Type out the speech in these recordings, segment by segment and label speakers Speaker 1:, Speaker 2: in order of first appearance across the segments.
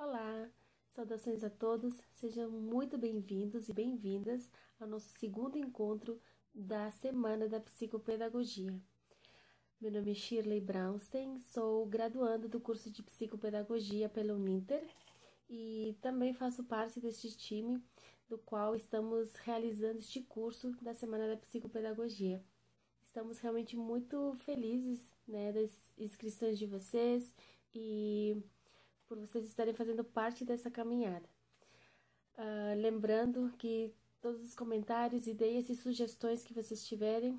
Speaker 1: Olá, saudações a todos, sejam muito bem-vindos e bem-vindas ao nosso segundo encontro da Semana da Psicopedagogia. Meu nome é Shirley Braunstein, sou graduanda do curso de Psicopedagogia pela Uninter e também faço parte deste time do qual estamos realizando este curso da Semana da Psicopedagogia. Estamos realmente muito felizes, das inscrições de vocês e por vocês estarem fazendo parte dessa caminhada. Lembrando que todos os comentários, ideias e sugestões que vocês tiverem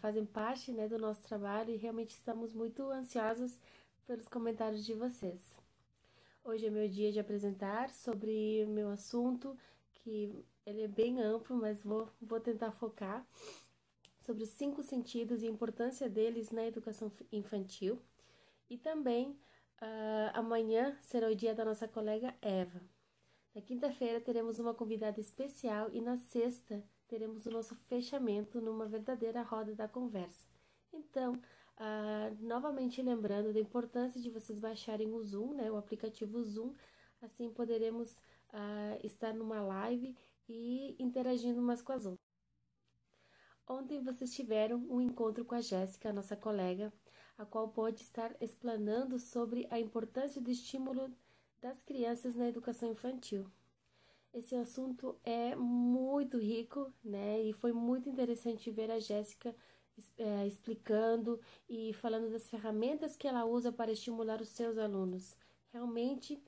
Speaker 1: fazem parte, do nosso trabalho e realmente estamos muito ansiosos pelos comentários de vocês. Hoje é meu dia de apresentar sobre o meu assunto, que ele é bem amplo, mas vou tentar focar sobre os 5 sentidos e a importância deles na educação infantil. E também amanhã será o dia da nossa colega Eva. Na quinta-feira teremos uma convidada especial e na sexta teremos o nosso fechamento numa verdadeira roda da conversa. Então, novamente lembrando da importância de vocês baixarem o Zoom, o aplicativo Zoom, assim poderemos estar numa live e interagindo umas com as outras. Ontem vocês tiveram um encontro com a Jéssica, a nossa colega, a qual pode estar explanando sobre a importância do estímulo das crianças na educação infantil. Esse assunto é muito rico, e foi muito interessante ver a Jéssica explicando e falando das ferramentas que ela usa para estimular os seus alunos. Realmente,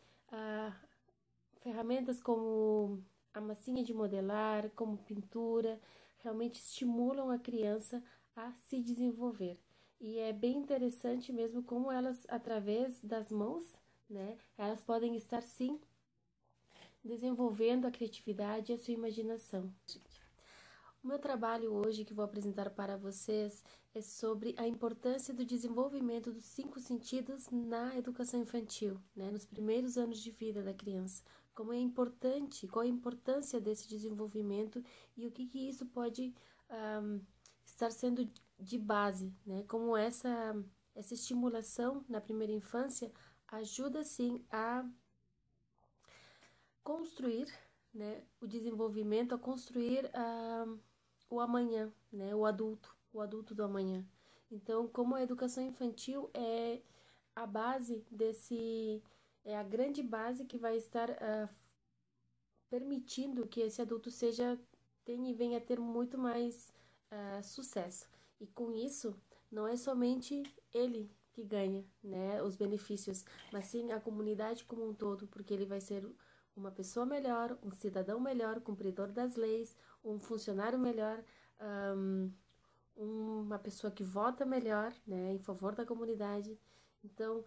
Speaker 1: ferramentas como a massinha de modelar, como pintura, realmente estimulam a criança a se desenvolver. E é bem interessante mesmo como elas, através das mãos, elas podem estar sim desenvolvendo a criatividade e a sua imaginação. O meu trabalho hoje que vou apresentar para vocês é sobre a importância do desenvolvimento dos 5 sentidos na educação infantil, nos primeiros anos de vida da criança. Como é importante, qual a importância desse desenvolvimento e o que isso pode estar sendo de base, como essa estimulação na primeira infância ajuda sim a construir, o desenvolvimento, a construir o amanhã, o adulto do amanhã. Então, como a educação infantil é a base é a grande base que vai estar permitindo que esse adulto tenha e venha a ter muito mais sucesso. E com isso, não é somente ele que ganha, os benefícios, mas sim a comunidade como um todo, porque ele vai ser uma pessoa melhor, um cidadão melhor, cumpridor das leis, um funcionário melhor, uma pessoa que vota melhor, em favor da comunidade. Então,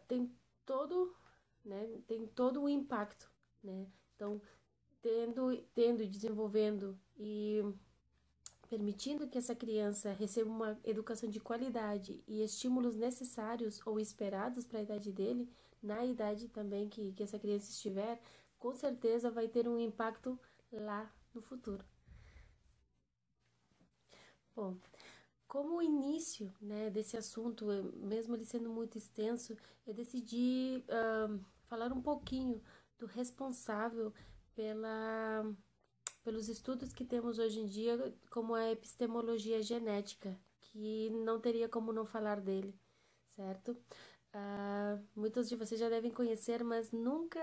Speaker 1: tem todo um impacto, Então, tendo e desenvolvendo e permitindo que essa criança receba uma educação de qualidade e estímulos necessários ou esperados para a idade dele, na idade também que essa criança estiver, com certeza vai ter um impacto lá no futuro. Bom, como o início, desse assunto, mesmo ele sendo muito extenso, eu decidi falar um pouquinho do responsável pelos estudos que temos hoje em dia, como a epistemologia genética, que não teria como não falar dele, certo? Muitos de vocês já devem conhecer, mas nunca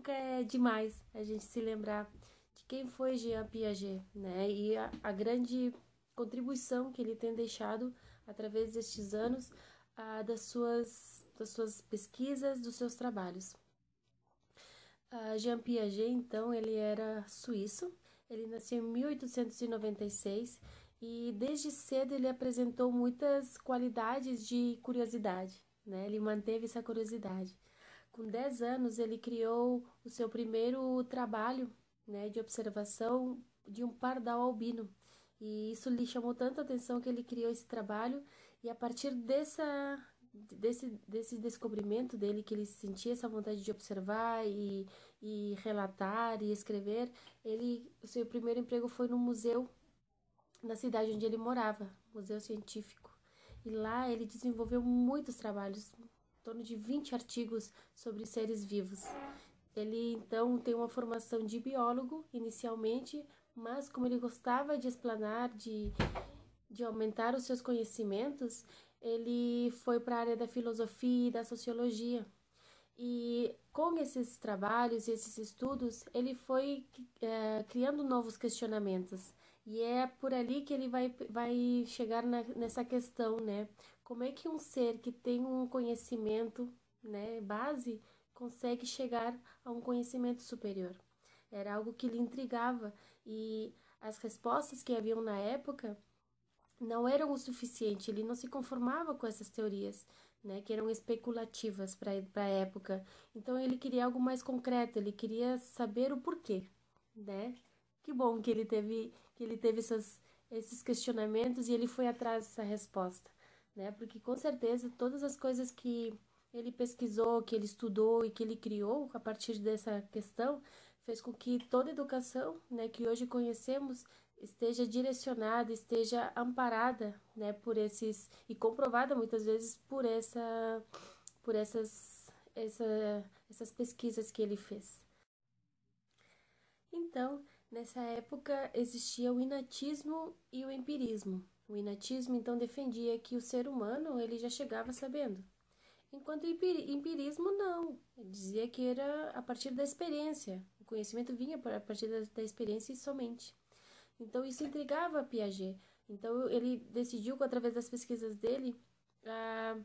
Speaker 1: é demais a gente se lembrar de quem foi Jean Piaget, e a grande contribuição que ele tem deixado através destes anos das suas pesquisas, dos seus trabalhos. Jean Piaget, então, ele era suíço, ele nasceu em 1896 e desde cedo ele apresentou muitas qualidades de curiosidade, Ele manteve essa curiosidade. Com 10 anos, ele criou o seu primeiro trabalho, de observação de um pardal albino. E isso lhe chamou tanta atenção que ele criou esse trabalho e a partir desse descobrimento dele, que ele sentia essa vontade de observar e relatar e escrever, o seu primeiro emprego foi no museu na cidade onde ele morava, museu científico. E lá ele desenvolveu muitos trabalhos torno de 20 artigos sobre seres vivos. Ele, então, tem uma formação de biólogo, inicialmente, mas como ele gostava de explanar, de aumentar os seus conhecimentos, ele foi para a área da filosofia e da sociologia. E com esses trabalhos e esses estudos, ele foi criando novos questionamentos. E é por ali que ele vai chegar nessa questão, né? Como é que um ser que tem um conhecimento, né, base, consegue chegar a um conhecimento superior? Era algo que lhe intrigava. E as respostas que haviam na época não eram o suficiente, ele não se conformava com essas teorias, né, que eram especulativas para a época. Então ele queria algo mais concreto, ele queria saber o porquê, né? Que bom que ele teve esses questionamentos e ele foi atrás dessa resposta, né? Porque com certeza todas as coisas que ele pesquisou, que ele estudou e que ele criou a partir dessa questão fez com que toda a educação, né, que hoje conhecemos esteja direcionada, esteja amparada, né, por esses e comprovada muitas vezes por essas pesquisas que ele fez. Então, nessa época existia o inatismo e o empirismo. O inatismo então defendia que o ser humano ele já chegava sabendo, enquanto o empirismo não, ele dizia que era a partir da experiência, o conhecimento vinha a partir da experiência e somente. Então isso intrigava Piaget. Então ele decidiu, através das pesquisas dele, a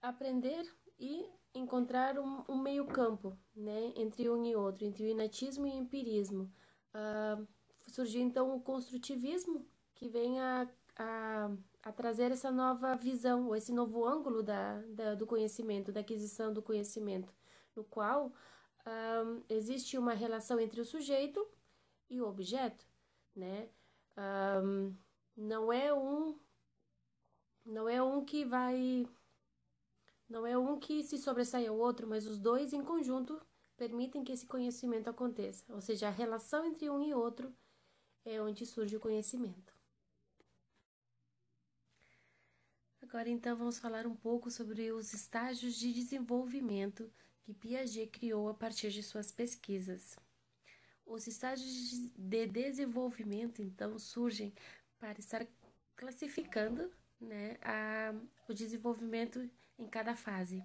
Speaker 1: aprender e encontrar um meio campo, né, entre um e outro, entre o inatismo e o empirismo. Surgiu então o construtivismo, que vem a trazer essa nova visão, ou esse novo ângulo do conhecimento, da aquisição do conhecimento, no qual existe uma relação entre o sujeito e o objeto, né? Um, não é um, não é um que vai, não é um que se sobressai ao outro, mas os dois em conjunto permitem que esse conhecimento aconteça. Ou seja, a relação entre um e outro é onde surge o conhecimento. Agora então vamos falar um pouco sobre os estágios de desenvolvimento que Piaget criou a partir de suas pesquisas. Os estágios de desenvolvimento, então, surgem para estar classificando, né, o desenvolvimento em cada fase.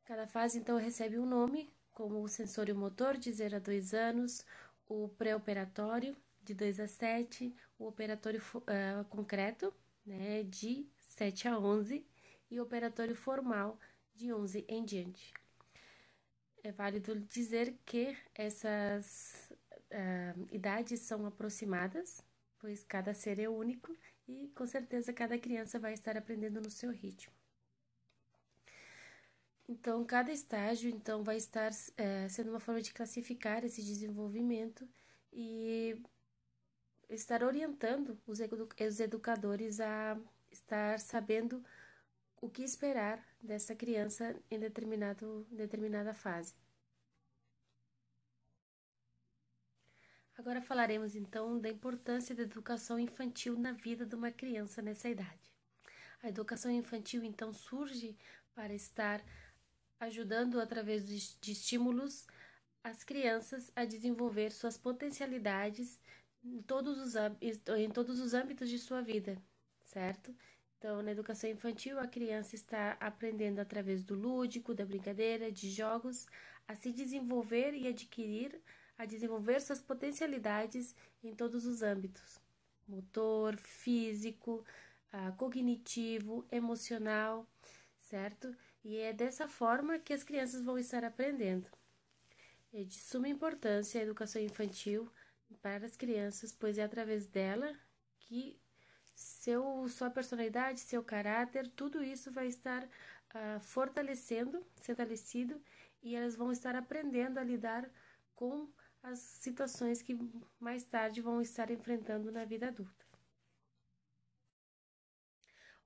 Speaker 1: Cada fase, então, recebe um nome, como o sensório motor, de 0 a 2 anos, o pré-operatório, de 2 a 7, o operatório concreto, né, de 7 a 11, e o operatório formal, de 11 em diante. É válido dizer que essas idades são aproximadas, pois cada ser é único e com certeza cada criança vai estar aprendendo no seu ritmo. Então, cada estágio então vai estar sendo uma forma de classificar esse desenvolvimento e estar orientando os educadores a estar sabendo o que esperar dessa criança em determinada fase. Agora falaremos então da importância da educação infantil na vida de uma criança nessa idade. A educação infantil então surge para estar ajudando através de estímulos as crianças a desenvolver suas potencialidades em todos os âmbitos de sua vida, certo? Então, na educação infantil, a criança está aprendendo através do lúdico, da brincadeira, de jogos, a se desenvolver e a desenvolver suas potencialidades em todos os âmbitos: motor, físico, cognitivo, emocional, certo? E é dessa forma que as crianças vão estar aprendendo. É de suma importância a educação infantil para as crianças, pois é através dela que sua personalidade, seu caráter, tudo isso vai estar fortalecido, e elas vão estar aprendendo a lidar com as situações que mais tarde vão estar enfrentando na vida adulta.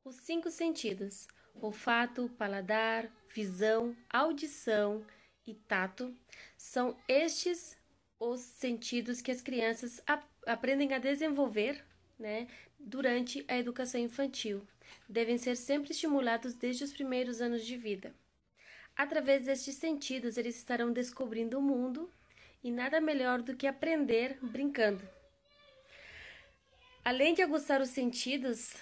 Speaker 1: Os 5 sentidos: olfato, paladar, visão, audição e tato, são estes os sentidos que as crianças aprendem a desenvolver, né, durante a educação infantil. devem ser sempre estimulados desde os primeiros anos de vida. Através destes sentidos, eles estarão descobrindo o mundo e nada melhor do que aprender brincando. Além de aguçar os sentidos,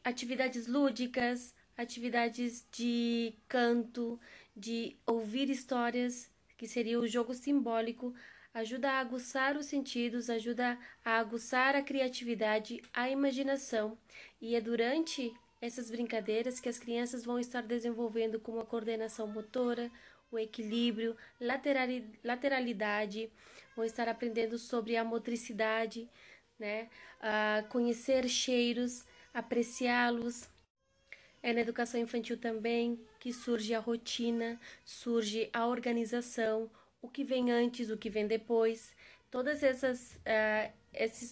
Speaker 1: atividades lúdicas, atividades de canto, de ouvir histórias, que seria o jogo simbólico, ajuda a aguçar os sentidos, ajuda a aguçar a criatividade, a imaginação. E é durante essas brincadeiras que as crianças vão estar desenvolvendo como a coordenação motora, o equilíbrio, lateralidade, vão estar aprendendo sobre a motricidade, né? A conhecer cheiros, apreciá-los. É na educação infantil também que surge a rotina, surge a organização, o que vem antes, o que vem depois. Todas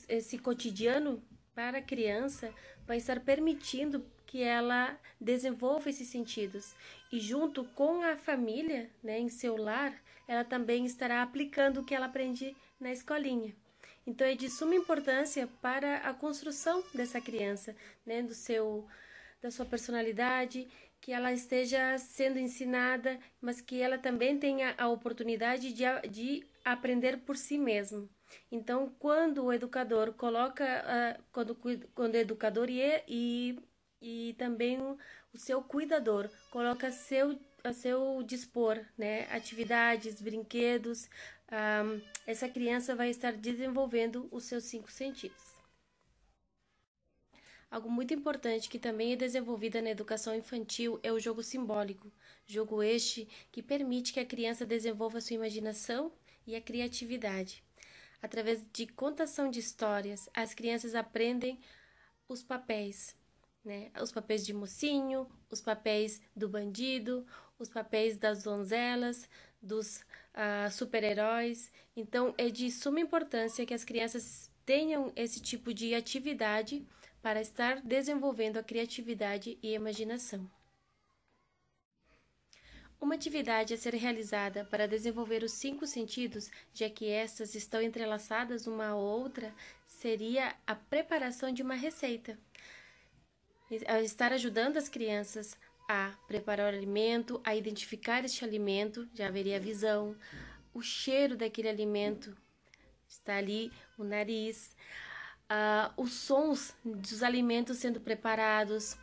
Speaker 1: esse cotidiano para a criança vai estar permitindo que ela desenvolva esses sentidos. E junto com a família, né, em seu lar, ela também estará aplicando o que ela aprende na escolinha. Então é de suma importância para a construção dessa criança, né, da sua personalidade, que ela esteja sendo ensinada, mas que ela também tenha a oportunidade de aprender por si mesma. Então, quando o educador coloca, quando o educador e também o seu cuidador coloca a seu dispor, né, atividades, brinquedos, essa criança vai estar desenvolvendo os seus 5 sentidos. Algo muito importante que também é desenvolvida na educação infantil é o jogo simbólico. Jogo este que permite que a criança desenvolva sua imaginação e a criatividade. Através de contação de histórias, as crianças aprendem os papéis, né? Os papéis de mocinho, os papéis do bandido, os papéis das donzelas, dos super-heróis. Então, é de suma importância que as crianças tenham esse tipo de atividade para estar desenvolvendo a criatividade e a imaginação. Uma atividade a ser realizada para desenvolver os 5 sentidos, já que estas estão entrelaçadas uma à outra, seria a preparação de uma receita. Estar ajudando as crianças a preparar o alimento, a identificar este alimento, já haveria a visão, o cheiro daquele alimento, está ali o nariz, os sons dos alimentos sendo preparados,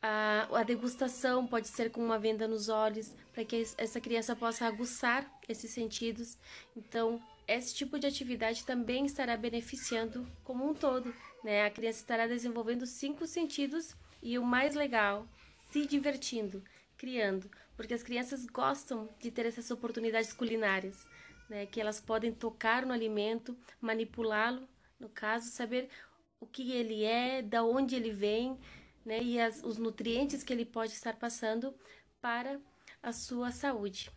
Speaker 1: a degustação pode ser com uma venda nos olhos, para que essa criança possa aguçar esses sentidos. Então, esse tipo de atividade também estará beneficiando como um todo, né? A criança estará desenvolvendo 5 sentidos e o mais legal, se divertindo, criando, porque as crianças gostam de ter essas oportunidades culinárias, né? Que elas podem tocar no alimento, manipulá-lo, no caso, saber o que ele é, da onde ele vem, né, e os nutrientes que ele pode estar passando para a sua saúde.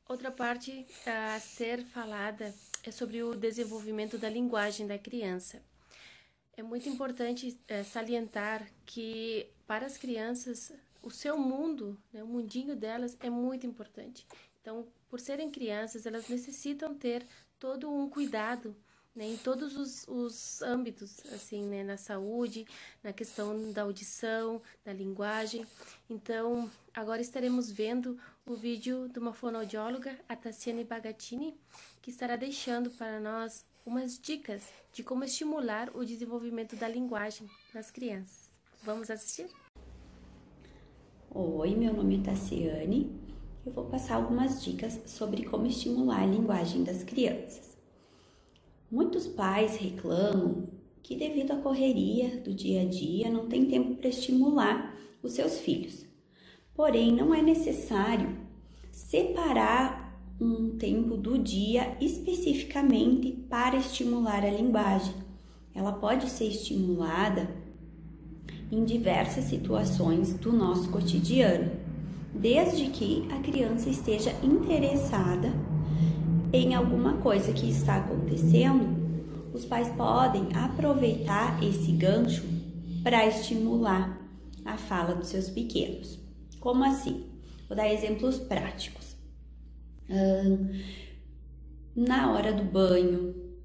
Speaker 1: Outra parte a ser falada é sobre o desenvolvimento da linguagem da criança. É muito importante salientar que para as crianças o seu mundo, né, o mundinho delas é muito importante. Então, por serem crianças, elas necessitam ter todo um cuidado, né, em todos os âmbitos, assim, né, na saúde, na questão da audição, da linguagem. Então, agora estaremos vendo o vídeo de uma fonoaudióloga, a Tassiane Bagatini, que estará deixando para nós umas dicas de como estimular o desenvolvimento da linguagem nas crianças. Vamos assistir?
Speaker 2: Oi, meu nome é Tassiane. Eu vou passar algumas dicas sobre como estimular a linguagem das crianças. Muitos pais reclamam que devido à correria do dia a dia não tem tempo para estimular os seus filhos. Porém, não é necessário separar um tempo do dia especificamente para estimular a linguagem. Ela pode ser estimulada em diversas situações do nosso cotidiano, desde que a criança esteja interessada em alguma coisa que está acontecendo. Os pais podem aproveitar esse gancho para estimular a fala dos seus pequenos. Como assim? Vou dar exemplos práticos. Na hora do banho,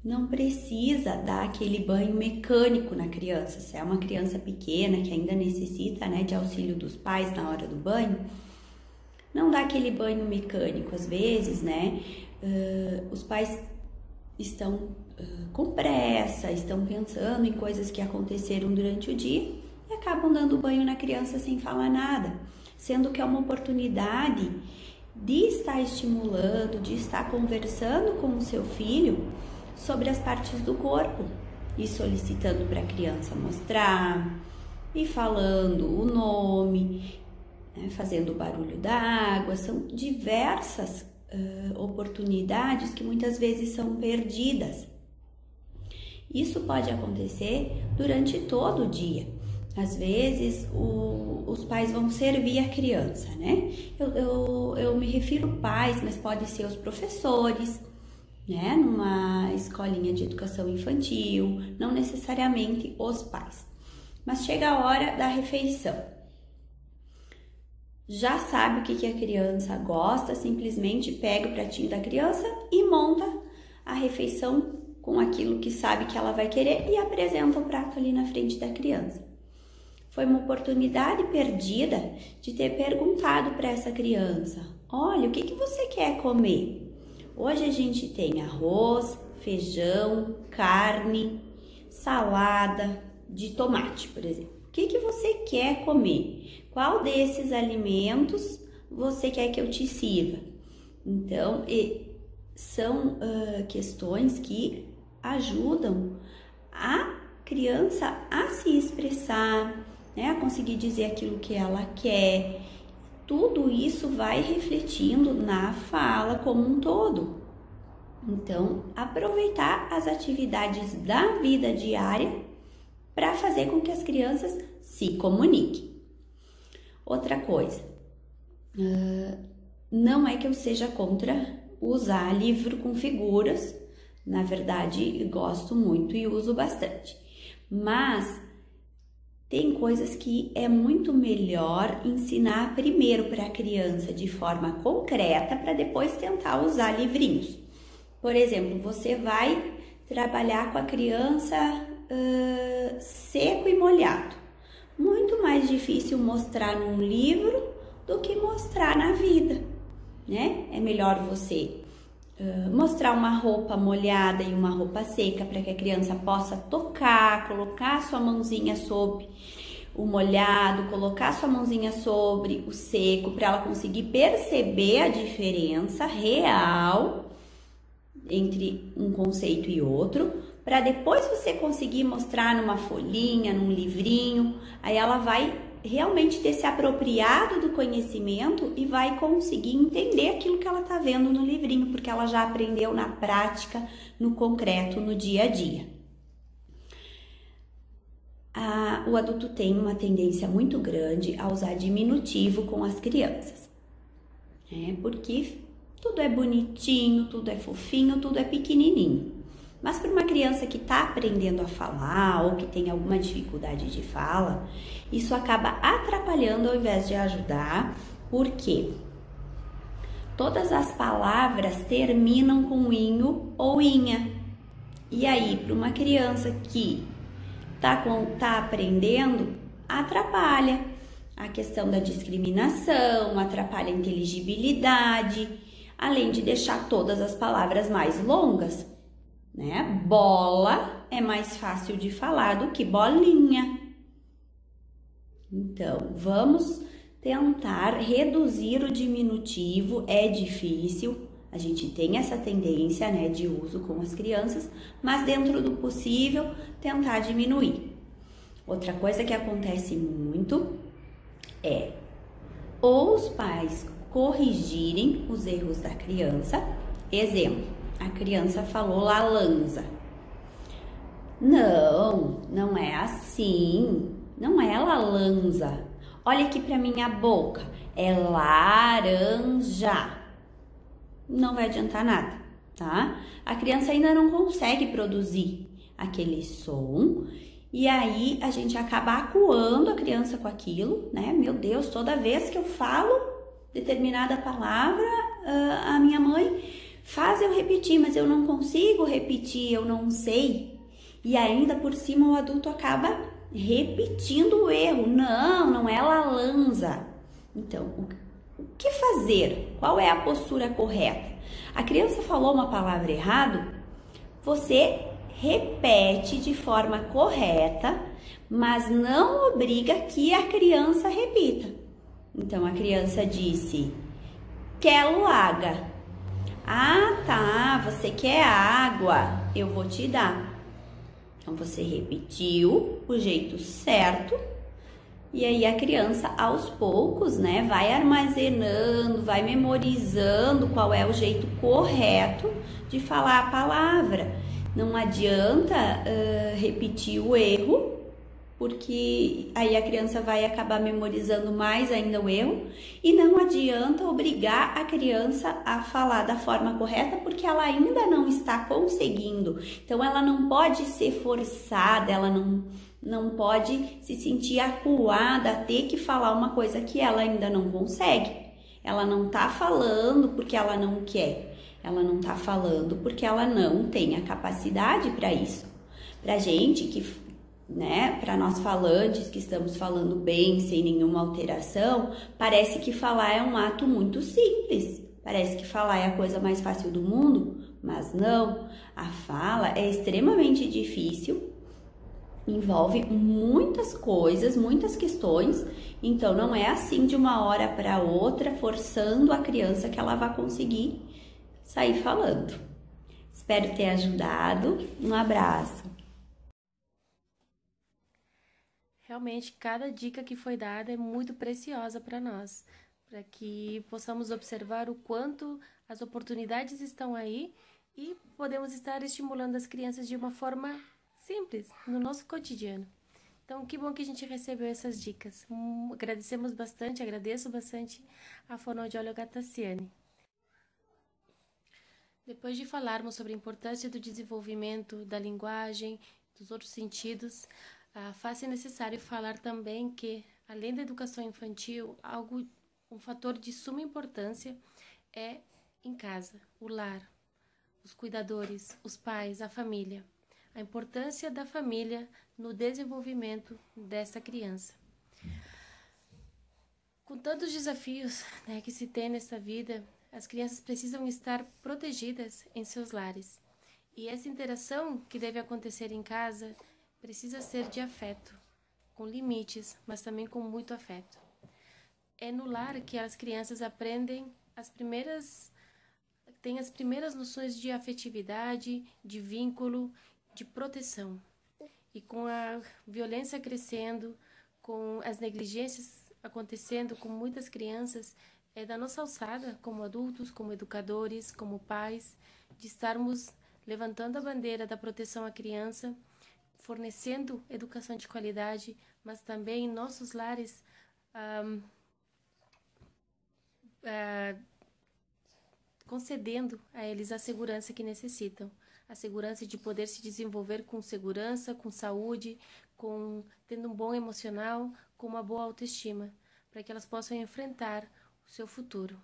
Speaker 2: não precisa dar aquele banho mecânico na criança. Se é uma criança pequena que ainda necessita, né, de auxílio dos pais na hora do banho, não dá aquele banho mecânico. Às vezes, né, os pais estão com pressa, estão pensando em coisas que aconteceram durante o dia e acabam dando banho na criança sem falar nada, sendo que é uma oportunidade de estar estimulando, de estar conversando com o seu filho sobre as partes do corpo e solicitando para a criança mostrar e falando o nome, né, fazendo o barulho da água. São diversas oportunidades que muitas vezes são perdidas. Isso pode acontecer durante todo o dia. Às vezes os pais vão servir a criança, né? Eu me refiro pais, mas pode ser os professores, né? Numa escolinha de educação infantil, não necessariamente os pais. Mas chega a hora da refeição. Já sabe o que a criança gosta, simplesmente pega o pratinho da criança e monta a refeição com aquilo que sabe que ela vai querer e apresenta o prato ali na frente da criança. Foi uma oportunidade perdida de ter perguntado para essa criança: olha, o que você quer comer? Hoje a gente tem arroz, feijão, carne, salada de tomate, por exemplo. O que você quer comer? Qual desses alimentos você quer que eu te sirva? Então, são questões que ajudam a criança a se expressar, né, a conseguir dizer aquilo que ela quer. Tudo isso vai refletindo na fala como um todo. Então, aproveitar as atividades da vida diária para fazer com que as crianças se comuniquem. Outra coisa, não é que eu seja contra usar livro com figuras. Na verdade, gosto muito e uso bastante. Mas tem coisas que é muito melhor ensinar primeiro para a criança de forma concreta para depois tentar usar livrinhos. Por exemplo, você vai trabalhar com a criança seco e molhado. Muito mais difícil mostrar num livro do que mostrar na vida, né? É melhor você mostrar uma roupa molhada e uma roupa seca para que a criança possa tocar, colocar sua mãozinha sobre o molhado, colocar sua mãozinha sobre o seco, para ela conseguir perceber a diferença real entre um conceito e outro, para depois você conseguir mostrar numa folhinha, num livrinho. Aí ela vai realmente ter se apropriado do conhecimento e vai conseguir entender aquilo que ela está vendo no livrinho, porque ela já aprendeu na prática, no concreto, no dia a dia. O adulto tem uma tendência muito grande a usar diminutivo com as crianças, né? Porque tudo é bonitinho, tudo é fofinho, tudo é pequenininho. Mas para uma criança que está aprendendo a falar ou que tem alguma dificuldade de fala, isso acaba atrapalhando ao invés de ajudar, porque todas as palavras terminam com inho ou inha. E aí, para uma criança que tá aprendendo, atrapalha a questão da discriminação, atrapalha a inteligibilidade, além de deixar todas as palavras mais longas, né? Bola é mais fácil de falar do que bolinha. Então, vamos tentar reduzir o diminutivo. É difícil, a gente tem essa tendência, né, de uso com as crianças, mas dentro do possível, tentar diminuir. Outra coisa que acontece muito é ou os pais corrigirem os erros da criança. Exemplo, a criança falou lalanza. Não é assim. Não é lalanza. Olha aqui para minha boca. É laranja. Não vai adiantar nada, tá? A criança ainda não consegue produzir aquele som. E aí a gente acaba acuando a criança com aquilo, né? Meu Deus, toda vez que eu falo determinada palavra, a minha mãe faz eu repetir, mas eu não consigo repetir, eu não sei. E ainda por cima o adulto acaba repetindo o erro. Não, não é Lalanza. Então, o que fazer? Qual é a postura correta? A criança falou uma palavra errada, você repete de forma correta, mas não obriga que a criança repita. Então, a criança disse, quero água. Ah, tá, você quer água, eu vou te dar. Então, você repetiu o jeito certo. E aí a criança, aos poucos, né, vai armazenando, vai memorizando qual é o jeito correto de falar a palavra. Não adianta repetir o erro, porque aí a criança vai acabar memorizando mais ainda o erro. E não adianta obrigar a criança a falar da forma correta, porque ela ainda não está conseguindo. Então, ela não pode ser forçada, ela não pode se sentir acuada a ter que falar uma coisa que ela ainda não consegue. Ela não tá falando porque ela não quer. Ela não tá falando porque ela não tem a capacidade para isso. Pra gente que, né, para nós falantes que estamos falando bem, sem nenhuma alteração, parece que falar é um ato muito simples. Parece que falar é a coisa mais fácil do mundo, mas não. A fala é extremamente difícil. Envolve muitas coisas, muitas questões, então não é assim de uma hora para outra, forçando a criança que ela vai conseguir sair falando. Espero ter ajudado. Um abraço.
Speaker 1: Realmente, cada dica que foi dada é muito preciosa para nós, para que possamos observar o quanto as oportunidades estão aí e podemos estar estimulando as crianças de uma forma simples, no nosso cotidiano. Então, que bom que a gente recebeu essas dicas. Agradeço bastante a fonoaudióloga Tassiane. Depois de falarmos sobre a importância do desenvolvimento da linguagem, dos outros sentidos, faz-se necessário falar também que, além da educação infantil, um fator de suma importância é em casa, o lar, os cuidadores, os pais, a família. A importância da família no desenvolvimento dessa criança. Com tantos desafios, né, que se tem nessa vida, as crianças precisam estar protegidas em seus lares. E essa interação que deve acontecer em casa precisa ser de afeto, com limites, mas também com muito afeto. É no lar que as crianças aprendem têm as primeiras noções de afetividade, de vínculo, de proteção. E com a violência crescendo, com as negligências acontecendo com muitas crianças, é da nossa alçada, como adultos, como educadores, como pais, de estarmos levantando a bandeira da proteção à criança, fornecendo educação de qualidade, mas também em nossos lares concedendo a eles a segurança que necessitam. A segurança de poder se desenvolver com segurança, com saúde, tendo um bom emocional, com uma boa autoestima, para que elas possam enfrentar o seu futuro.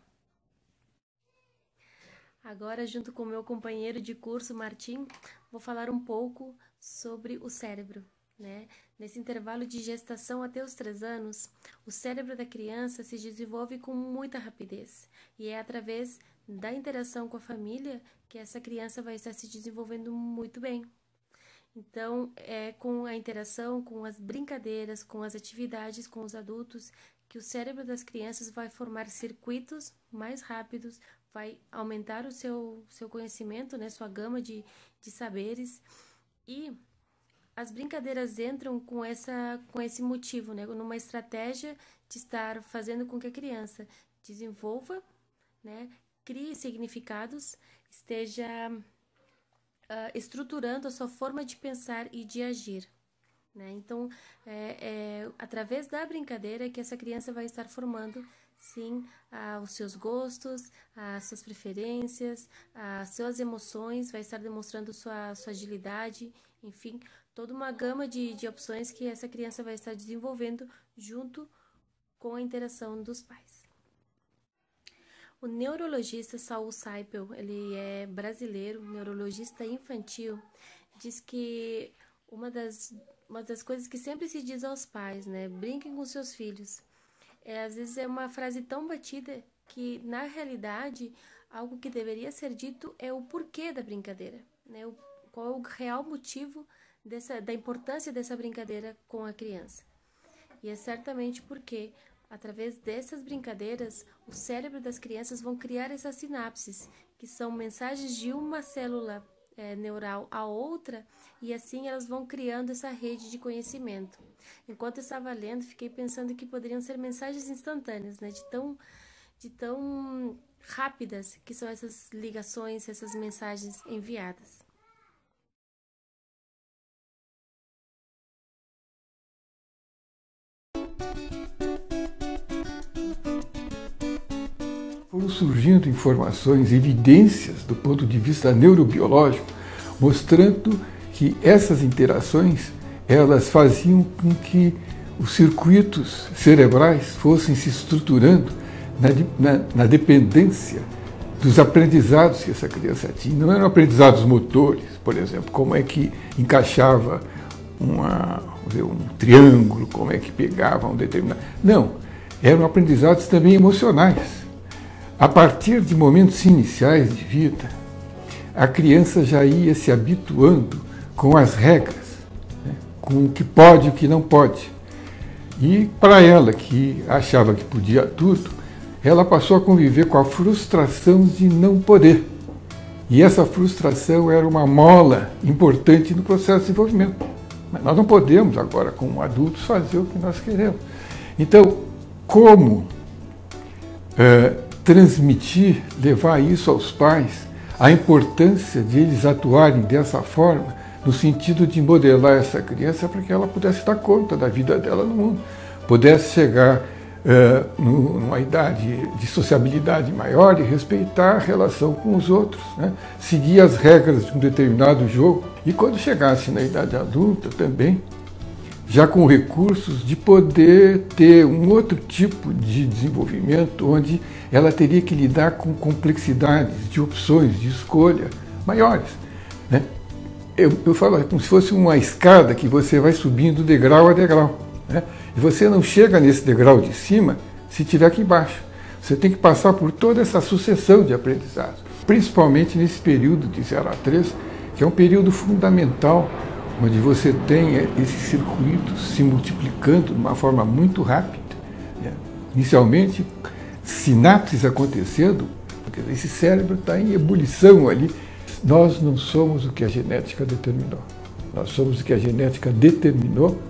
Speaker 1: Agora, junto com o meu companheiro de curso, Martim, vou falar um pouco sobre o cérebro, né? Nesse intervalo de gestação até os 3 anos, o cérebro da criança se desenvolve com muita rapidez e é através da interação com a família que essa criança vai estar se desenvolvendo muito bem. Então, é com a interação, com as brincadeiras, com as atividades com os adultos, que o cérebro das crianças vai formar circuitos mais rápidos, vai aumentar o seu conhecimento, né, sua gama de saberes, e as brincadeiras entram com esse motivo, né, numa estratégia de estar fazendo com que a criança desenvolva, né, crie significados, esteja estruturando a sua forma de pensar e de agir, né? Então, através da brincadeira que essa criança vai estar formando, sim, os seus gostos, as suas preferências, as suas emoções, vai estar demonstrando sua agilidade, enfim, toda uma gama de opções que essa criança vai estar desenvolvendo junto com a interação dos pais. O neurologista Saul Seipel, ele é brasileiro, neurologista infantil, diz que uma das, uma das coisas que sempre se diz aos pais, né? Brinquem com seus filhos. Às vezes é uma frase tão batida que, na realidade, algo que deveria ser dito é o porquê da brincadeira, né? Qual é o real motivo da importância dessa brincadeira com a criança. E é certamente porque, através dessas brincadeiras, o cérebro das crianças vão criar essas sinapses, que são mensagens de uma célula neural a outra, e assim elas vão criando essa rede de conhecimento. Enquanto eu estava lendo, fiquei pensando que poderiam ser mensagens instantâneas, né? De tão rápidas que são essas ligações, essas mensagens enviadas.
Speaker 3: Foram surgindo informações, evidências do ponto de vista neurobiológico, mostrando que essas interações elas faziam com que os circuitos cerebrais fossem se estruturando na dependência dos aprendizados que essa criança tinha. Não eram aprendizados motores, por exemplo, como é que encaixava um triângulo, como é que pegava um determinado... Não, eram aprendizados também emocionais. A partir de momentos iniciais de vida, a criança já ia se habituando com as regras, né? Com o que pode e o que não pode. E para ela, que achava que podia tudo, ela passou a conviver com a frustração de não poder. E essa frustração era uma mola importante no processo de desenvolvimento. Mas nós não podemos agora, como adultos, fazer o que nós queremos. Então, como transmitir, levar isso aos pais, a importância de eles atuarem dessa forma, no sentido de modelar essa criança para que ela pudesse dar conta da vida dela no mundo, pudesse chegar numa idade de sociabilidade maior e respeitar a relação com os outros, né? Seguir as regras de um determinado jogo e quando chegasse na idade adulta também, já com recursos de poder ter um outro tipo de desenvolvimento onde ela teria que lidar com complexidades de opções de escolha maiores, né? Eu falo como se fosse uma escada que você vai subindo degrau a degrau, né? E você não chega nesse degrau de cima se estiver aqui embaixo. Você tem que passar por toda essa sucessão de aprendizados, principalmente nesse período de 0 a 3, que é um período fundamental, onde você tem esses circuitos se multiplicando de uma forma muito rápida, né? Inicialmente, sinapses acontecendo, porque esse cérebro está em ebulição ali. Nós não somos o que a genética determinou. Nós somos o que a genética determinou,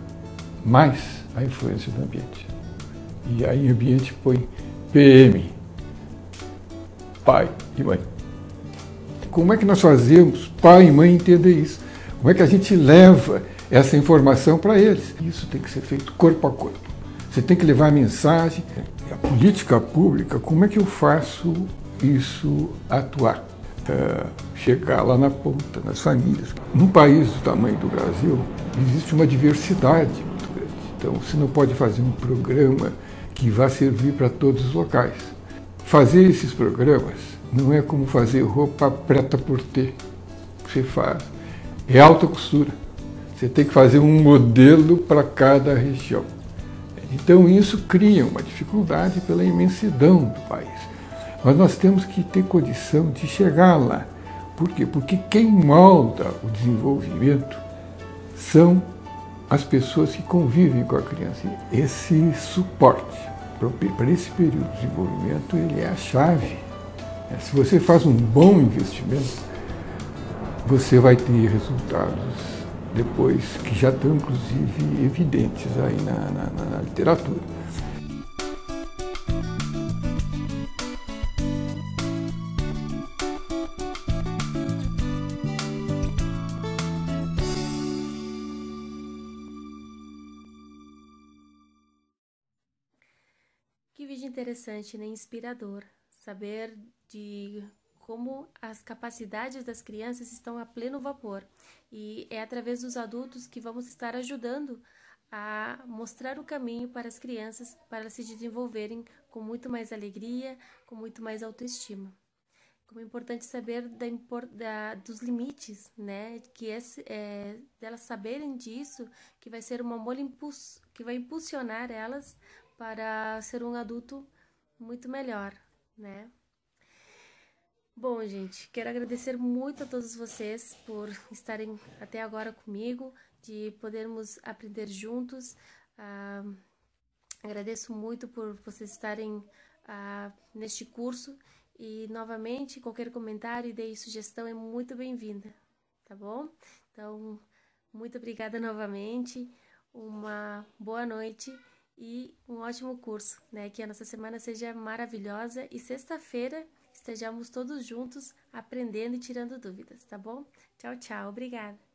Speaker 3: mais a influência do ambiente. E aí o ambiente põe PM, pai e mãe. Como é que nós fazemos pai e mãe entender isso? Como é que a gente leva essa informação para eles? Isso tem que ser feito corpo a corpo. Você tem que levar a mensagem, a política pública, como é que eu faço isso atuar? Chegar lá na ponta, nas famílias. Num país do tamanho do Brasil, existe uma diversidade muito grande. Então, você não pode fazer um programa que vá servir para todos os locais. Fazer esses programas não é como fazer roupa preta por ter. Você faz. É alta costura. Você tem que fazer um modelo para cada região. Então isso cria uma dificuldade pela imensidão do país. Mas nós temos que ter condição de chegar lá. Por quê? Porque quem molda o desenvolvimento são as pessoas que convivem com a criança. Esse suporte para esse período de desenvolvimento, ele é a chave. Se você faz um bom investimento, você vai ter resultados depois que já estão, inclusive, evidentes aí na literatura.
Speaker 1: Que vídeo interessante, né? Inspirador. Saber de como as capacidades das crianças estão a pleno vapor. E é através dos adultos que vamos estar ajudando a mostrar o caminho para as crianças para elas se desenvolverem com muito mais alegria, com muito mais autoestima. Como é importante saber dos limites, né? Que delas saberem disso, que vai ser uma mola que vai impulsionar elas para ser um adulto muito melhor, né? Bom, gente, quero agradecer muito a todos vocês por estarem até agora comigo, de podermos aprender juntos. Agradeço muito por vocês estarem neste curso e, novamente, qualquer comentário, ideia e sugestão é muito bem-vinda, tá bom? Então, muito obrigada novamente, uma boa noite e um ótimo curso, né? Que a nossa semana seja maravilhosa e sexta-feira estejamos todos juntos aprendendo e tirando dúvidas, tá bom? Tchau, tchau, obrigada!